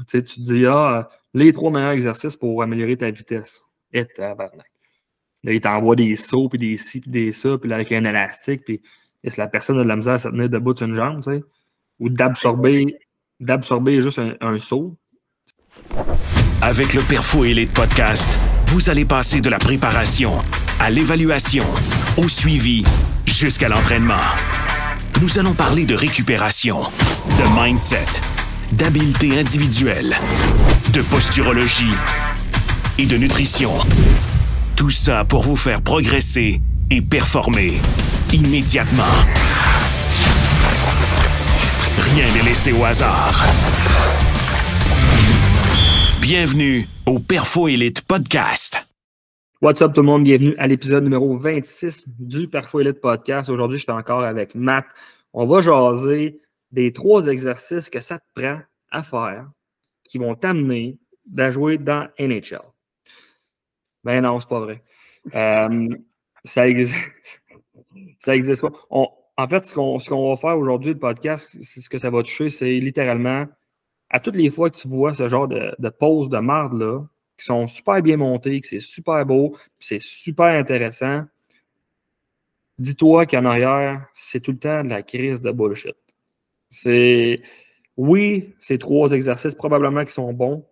Tu te dis, les 3 meilleurs exercices pour améliorer ta vitesse. Et tabarnak. Là, il t'envoie des sauts, puis des ci, puis des ça, puis là, avec un élastique, puis si la personne a de la misère à se tenir debout sur une jambe, tu sais, ou d'absorber juste un saut. Avec le Perfo Elite Podcast, vous allez passer de la préparation à l'évaluation, au suivi, jusqu'à l'entraînement. Nous allons parler de récupération, de mindset, d'habileté individuelle, de posturologie et de nutrition. Tout ça pour vous faire progresser et performer immédiatement. Rien n'est laissé au hasard. Bienvenue au Perfo Elite Podcast. What's up tout le monde? Bienvenue à l'épisode numéro 26 du Perfo Elite Podcast. Aujourd'hui, je suis encore avec Matt. On va jaser des 3 exercices que ça te prend à faire qui vont t'amener à jouer dans NHL. Ben non, c'est pas vrai. Ça existe pas. En fait, ce qu'on va faire aujourd'hui, le podcast, c'est ce que ça va toucher, c'est littéralement à toutes les fois que tu vois ce genre de poses de marde-là, qui sont super bien montées, que c'est super beau, c'est super intéressant, dis-toi qu'en arrière, c'est tout le temps de la crise de bullshit. Oui, c'est 3 exercices probablement qui sont bons,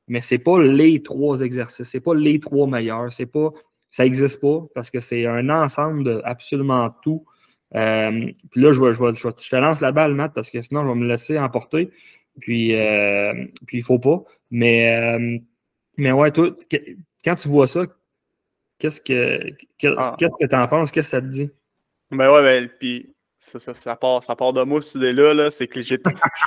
mais c'est pas les 3 exercices, c'est pas les 3 meilleurs, ça n'existe pas parce que c'est un ensemble de absolument tout. Puis là, je te lance la balle, Matt, parce que sinon, je vais me laisser emporter. Puis il faut pas. Mais ouais, toi, quand tu vois ça, qu'est-ce que tu en penses? Qu'est-ce que ça te dit? Puis ça part de moi, cette idée-là, là, c'est que j'ai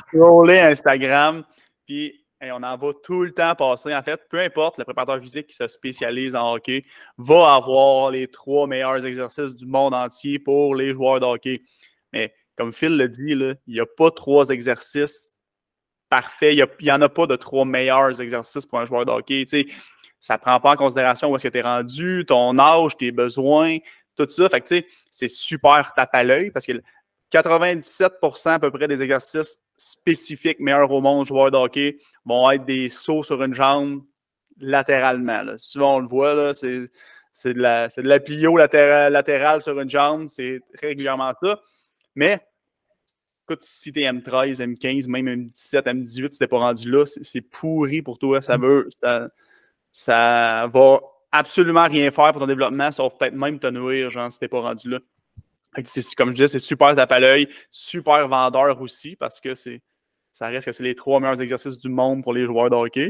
scrollé Instagram, puis on en va tout le temps passer. En fait, peu importe, le préparateur physique qui se spécialise en hockey va avoir les 3 meilleurs exercices du monde entier pour les joueurs de hockey. Mais comme Phil le dit, là, il n'y a pas 3 exercices parfaits. Il n'y en a pas de 3 meilleurs exercices pour un joueur de hockey. Tu sais, ça ne prend pas en considération où est-ce que tu es rendu, ton âge, tes besoins, tout ça. Fait que, tu sais, c'est super tape à l'œil parce que 97% à peu près des exercices spécifiques meilleurs au monde joueurs de hockey vont être des sauts sur une jambe latéralement. Là. Souvent, on le voit, là, c'est de la plio latérale sur une jambe. C'est régulièrement ça. Mais, écoute, si tu es M13, M15, même M17, M18, si tu n'es pas rendu là, c'est pourri pour toi. Ça va absolument rien faire pour ton développement, sauf peut-être même te nuire, genre, si tu n'es pas rendu là. Comme je disais, c'est super tape à l'œil, super vendeur aussi, parce que ça reste que c'est les 3 meilleurs exercices du monde pour les joueurs de hockey.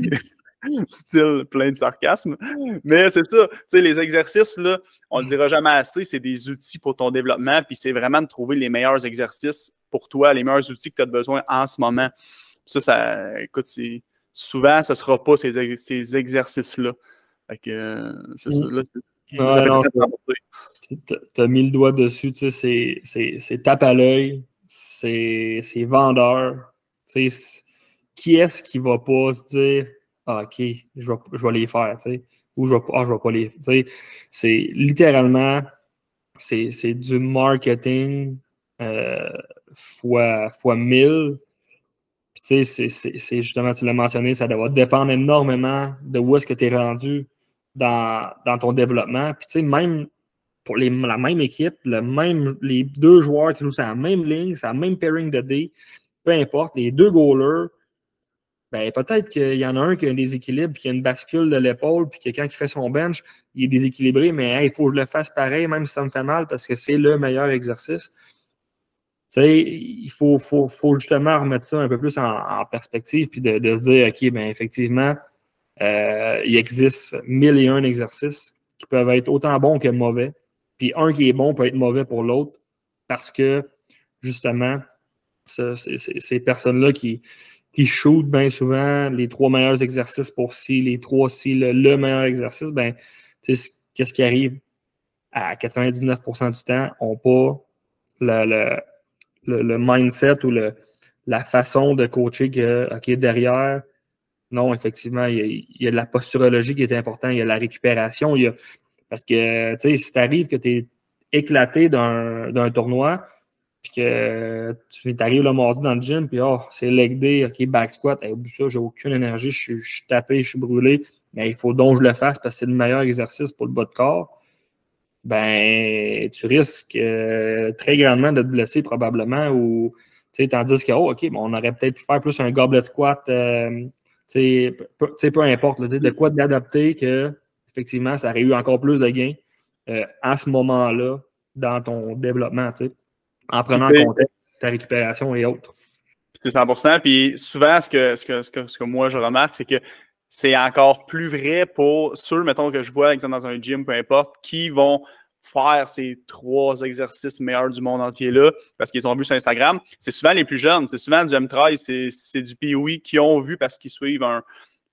Style plein de sarcasme. Mais c'est ça, tu sais, les exercices, là, on le dira jamais assez, c'est des outils pour ton développement, puis c'est vraiment de trouver les meilleurs exercices pour toi, les meilleurs outils que tu as besoin en ce moment. Écoute, souvent, ce ne sera pas ces exercices-là. Fait que, c'est ça, là, tu as mis le doigt dessus, tu sais, c'est tape à l'œil, c'est vendeur. Tu sais, qui est-ce qui va pas se dire OK, je vais les faire, tu sais, ou je vais pas les faire. Tu sais, c'est littéralement, c'est du marketing fois 1000. Puis, tu sais, c'est justement, tu l'as mentionné, ça va dépendre énormément de où est-ce que tu es rendu dans ton développement. Puis, tu sais, même pour la même équipe, les 2 joueurs qui jouent sur la même ligne, sur la même pairing de D, peu importe, les 2 goalers, ben, peut-être qu'il y en a un qui a un déséquilibre, puis qui a une bascule de l'épaule, puis que quand il fait son bench, il est déséquilibré, mais il faut que je le fasse pareil, même si ça me fait mal, parce que c'est le meilleur exercice. Tu sais, il faut justement remettre ça un peu plus en perspective, puis de se dire, OK, bien, effectivement, il existe 1001 exercices qui peuvent être autant bons que mauvais. Puis un qui est bon peut être mauvais pour l'autre parce que, justement, ces personnes-là qui shootent bien souvent les 3 meilleurs exercices pour ci, les 3 ci, le meilleur exercice, ben, tu sais, qu'est-ce qui arrive à 99% du temps, n'ont pas le mindset ou la façon de coacher que, OK, derrière, non, effectivement, il y a de la posturologie qui est importante, il y a de la récupération, parce que, tu sais, si t'arrives que tu es éclaté d'un tournoi, puis que tu arrives le mardi dans le gym, puis c'est leg day, OK, back squat, au bout de ça, j'ai aucune énergie, je suis tapé, je suis brûlé, mais il faut donc que je le fasse parce que c'est le meilleur exercice pour le bas de corps. Ben, tu risques très grandement de te blesser probablement, ou tandis que, OK, bon, on aurait peut-être pu faire plus un goblet squat, peu importe, là, de quoi d'adapter que effectivement, ça aurait eu encore plus de gains à ce moment-là dans ton développement, en prenant en compte ta récupération et autres. C'est 100%. Puis souvent, ce que moi je remarque, c'est que c'est encore plus vrai pour ceux, mettons, que je vois, exemple, dans un gym, peu importe, qui vont faire ces 3 exercices meilleurs du monde entier là, parce qu'ils ont vu sur Instagram. C'est souvent les plus jeunes, c'est souvent du M13, c'est du POE qui ont vu parce qu'ils suivent un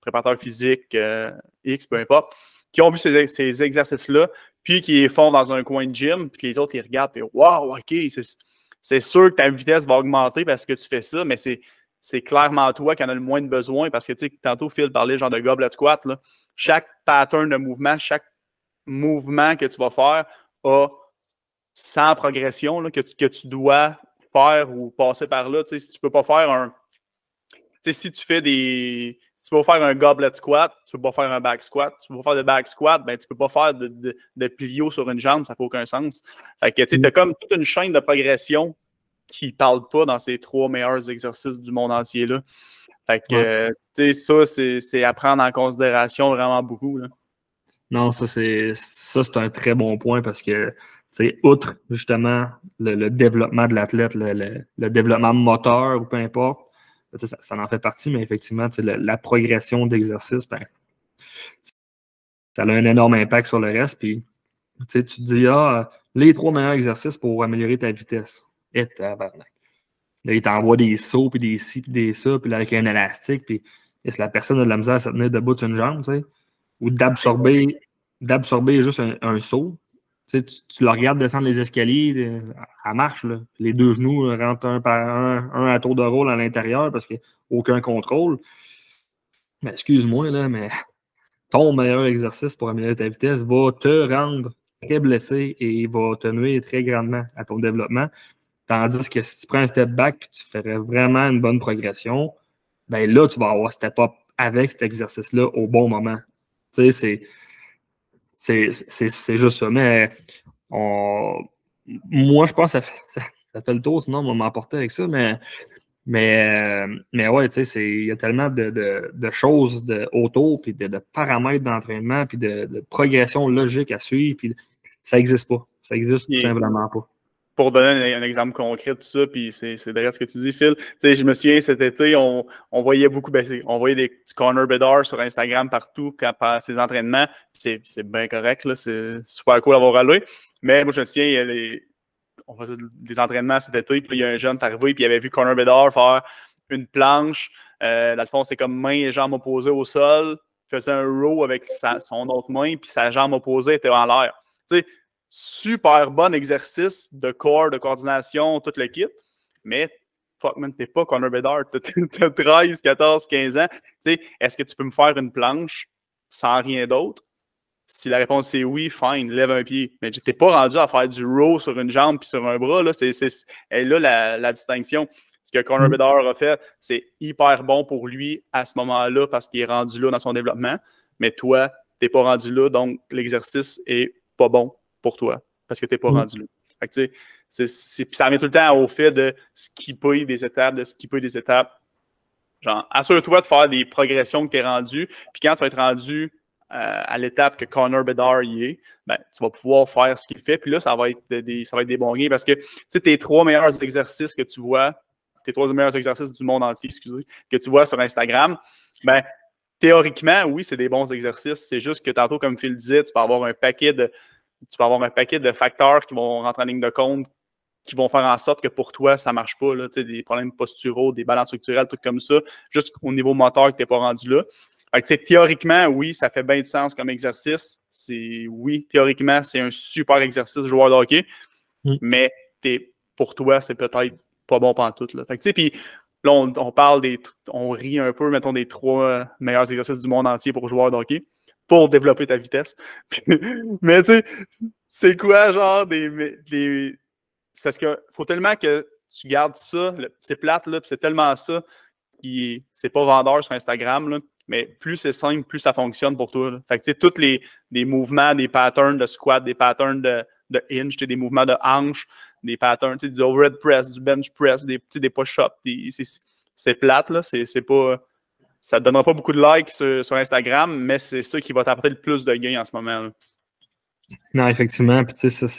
préparateur physique X, peu importe, qui ont vu ces exercices-là, puis qui les font dans un coin de gym, puis les autres, ils regardent, puis wow, OK, c'est sûr que ta vitesse va augmenter parce que tu fais ça, mais c'est clairement toi qui en as le moins de besoin parce que, tu sais, tantôt, Phil parlait genre de goblet squat, là. Chaque pattern de mouvement, chaque mouvement que tu vas faire a 100 progressions là, que tu dois faire ou passer par là. Tu sais, si tu peux pas faire un... Tu sais, si tu peux pas faire un goblet squat, tu peux pas faire un back squat. Si tu peux pas faire de back squat, ben tu peux pas faire de plio sur une jambe, ça fait aucun sens. Fait que, tu sais, t'as comme toute une chaîne de progression qui ne parle pas dans ces 3 meilleurs exercices du monde entier là. Fait que, tu sais, ça, c'est à prendre en considération vraiment beaucoup, là. Non, ça, c'est un très bon point parce que, outre justement le développement de l'athlète, le développement moteur ou peu importe, ça en fait partie, mais effectivement, la progression d'exercice, ben, ça a un énorme impact sur le reste. Puis, tu te dis, les 3 meilleurs exercices pour améliorer ta vitesse. Et tabarnak. Là, il t'envoie des sauts, puis des ci, puis des ça, puis là, avec un élastique, puis si la personne a de la misère à se tenir debout sur une jambe, tu sais, ou d'absorber juste un saut. Tu le regardes descendre les escaliers, elle marche, là. Les 2 genoux rentrent un à tour de rôle à l'intérieur parce qu'il n'y a aucun contrôle. Mais excuse-moi, là, mais ton meilleur exercice pour améliorer ta vitesse va te rendre très blessé et va te nuire très grandement à ton développement. Tandis que si tu prends un step back et tu ferais vraiment une bonne progression, ben là, tu vas avoir step up avec cet exercice-là au bon moment. Tu sais, c'est juste ça. Mais moi, je pense que ça fait le tour, sinon on va m'emporter avec ça. Mais ouais, tu sais, il y a tellement de choses autour, puis de paramètres d'entraînement, puis de progression logique à suivre, puis ça n'existe pas. Ça n'existe tout simplement pas. Pour donner un exemple concret de tout ça, puis c'est derrière ce que tu dis, Phil. Tu sais, je me souviens, cet été, on voyait beaucoup, on voyait du Connor Bedard sur Instagram partout pendant ses entraînements. C'est bien correct, là, c'est super cool d'avoir râlé. Mais moi, je me souviens, on faisait des entraînements cet été, puis il y a un jeune qui est arrivé, puis il avait vu Connor Bedard faire une planche. Dans le fond, c'est comme main et jambe opposées au sol. Il faisait un row avec son autre main, puis sa jambe opposée était en l'air. Tu sais, super bon exercice de corps, de coordination, tout le kit. Mais, fuck man, t'es pas Connor Bedard. T'as 13, 14, 15 ans. Tu sais, est-ce que tu peux me faire une planche sans rien d'autre? Si la réponse c'est oui, fine, lève un pied. Mais t'es pas rendu à faire du row sur une jambe puis sur un bras. Là, elle est là la distinction. Ce que Connor Bedard a fait, c'est hyper bon pour lui à ce moment-là parce qu'il est rendu là dans son développement. Mais toi, t'es pas rendu là, donc l'exercice est pas bon pour toi, parce que tu n'es pas rendu là. Fait que, ça revient tout le temps au fait de skipper des étapes, Genre, assure-toi de faire des progressions que tu es rendu, puis quand tu vas être rendu à l'étape que Connor Bedard y est, ben, tu vas pouvoir faire ce qu'il fait, puis là, ça va être des bons gains, parce que tes 3 meilleurs exercices que tu vois, tes 3 meilleurs exercices du monde entier, excusez, que tu vois sur Instagram, ben, théoriquement, oui, c'est des bons exercices. C'est juste que tantôt, comme Phil disait, tu peux avoir un paquet de facteurs qui vont rentrer en ligne de compte, qui vont faire en sorte que pour toi, ça ne marche pas. Là, des problèmes posturaux, des balances structurelles, tout comme ça, juste au niveau moteur que tu n'es pas rendu là. Fait que, théoriquement, oui, ça fait bien du sens comme exercice. Oui, théoriquement, c'est un super exercice joueur de hockey, mais pour toi, c'est peut-être pas bon pantoute. Là. Fait que, puis là, on rit un peu, mettons, des 3 meilleurs exercices du monde entier pour joueurs de hockey, pour développer ta vitesse. Mais tu sais, c'est quoi, genre, des c'est parce qu'il faut tellement que tu gardes ça, c'est plate, là, puis c'est tellement ça, c'est pas vendeur sur Instagram, là, mais plus c'est simple, plus ça fonctionne pour toi. Là. Fait que tu sais, tous des mouvements, des patterns de squat, des patterns de hinge, des mouvements de hanche, des patterns, du overhead press, du bench press, des push-ups, c'est plate, là, c'est pas... Ça ne donnera pas beaucoup de likes sur Instagram, mais c'est ça qui va t'apporter le plus de gains en ce moment. Là. Non, effectivement, puis tu sais, ça,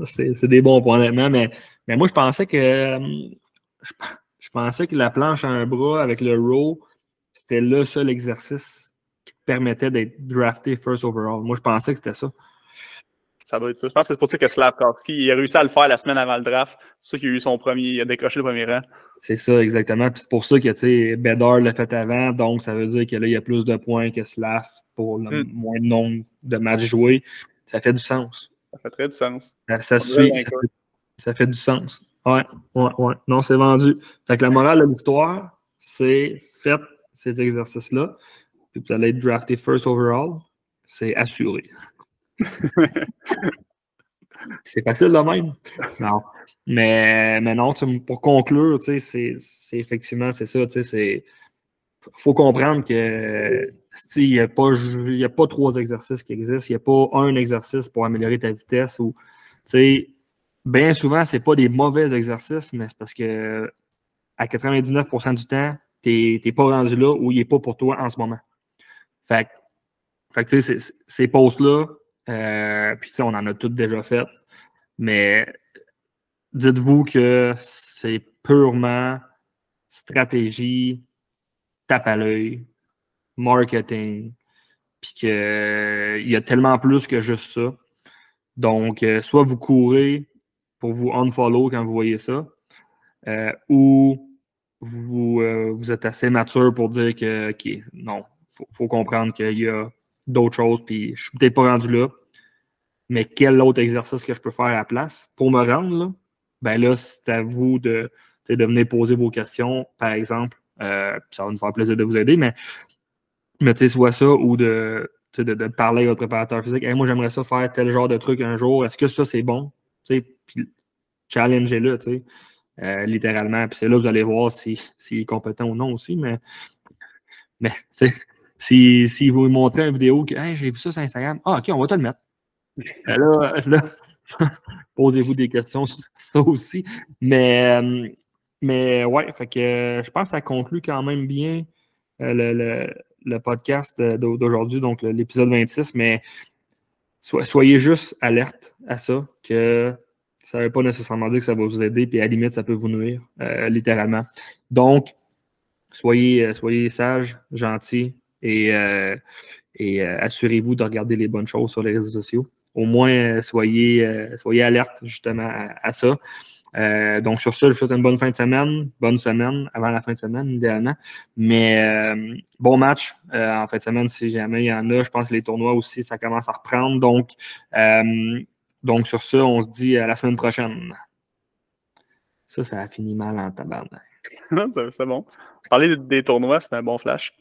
c'est des bons points, honnêtement, mais moi, je pensais que la planche à un bras avec le row, c'était le seul exercice qui te permettait d'être drafté first overall. Moi, je pensais que c'était ça. Ça doit être ça. Je pense que c'est pour ça que Slavkovski, il a réussi à le faire la semaine avant le draft. C'est ça qu'il a eu il a décroché le premier rang. C'est ça, exactement. Puis c'est pour ça que, tu sais, Bedard l'a fait avant, donc ça veut dire que là, il y a plus de points que Slav pour le moins de nombre de matchs joués. Ça fait du sens. Ça fait très du sens. Ça fait du sens. Ouais. Non, c'est vendu. Fait que la morale de l'histoire, c'est faites ces exercices-là, puis vous allez être drafté first overall. C'est assuré. C'est facile de même. Non. Mais non, pour conclure, c'est effectivement, c'est ça. Il faut comprendre que il n'y a pas 3 exercices qui existent. Il n'y a pas un exercice pour améliorer ta vitesse. Bien souvent, ce n'est pas des mauvais exercices, mais c'est parce que à 99% du temps, tu n'es pas rendu là ou il n'est pas pour toi en ce moment. Fait que ces postes-là, puis on en a toutes déjà fait, mais dites-vous que c'est purement stratégie, tape à l'œil, marketing, puis qu'il y a tellement plus que juste ça. Donc, soit vous courez pour vous unfollow quand vous voyez ça, ou vous êtes assez mature pour dire que, OK, non, faut comprendre qu'il y a d'autres choses, puis je suis peut-être pas rendu là, mais quel autre exercice que je peux faire à la place pour me rendre là? Ben là, c'est à vous de venir poser vos questions, par exemple. Ça va nous faire plaisir de vous aider, mais soit ça ou de parler à votre préparateur physique. Hey, moi, j'aimerais ça faire tel genre de truc un jour. Est-ce que ça, c'est bon? Puis challengez-le, littéralement. Puis c'est là que vous allez voir s'il est compétent ou non aussi. Mais si vous lui montrez une vidéo que hey, j'ai vu ça sur Instagram, OK, on va te le mettre. Là posez-vous des questions sur ça aussi. Mais ouais, fait que je pense que ça conclut quand même bien le podcast d'aujourd'hui, donc l'épisode 26, mais soyez juste alerte à ça, que ça ne veut pas nécessairement dire que ça va vous aider, puis à la limite, ça peut vous nuire, littéralement. Donc, soyez sages, gentils, et assurez-vous de regarder les bonnes choses sur les réseaux sociaux. Au moins, soyez alerte justement à ça. Donc, sur ça, je vous souhaite une bonne fin de semaine, bonne semaine avant la fin de semaine, idéalement. Mais bon match en fin de semaine, si jamais il y en a. Je pense que les tournois aussi, ça commence à reprendre. Donc sur ça, on se dit à la semaine prochaine. Ça a fini mal en tabarnak. C'est bon. Parler des tournois, c'est un bon flash.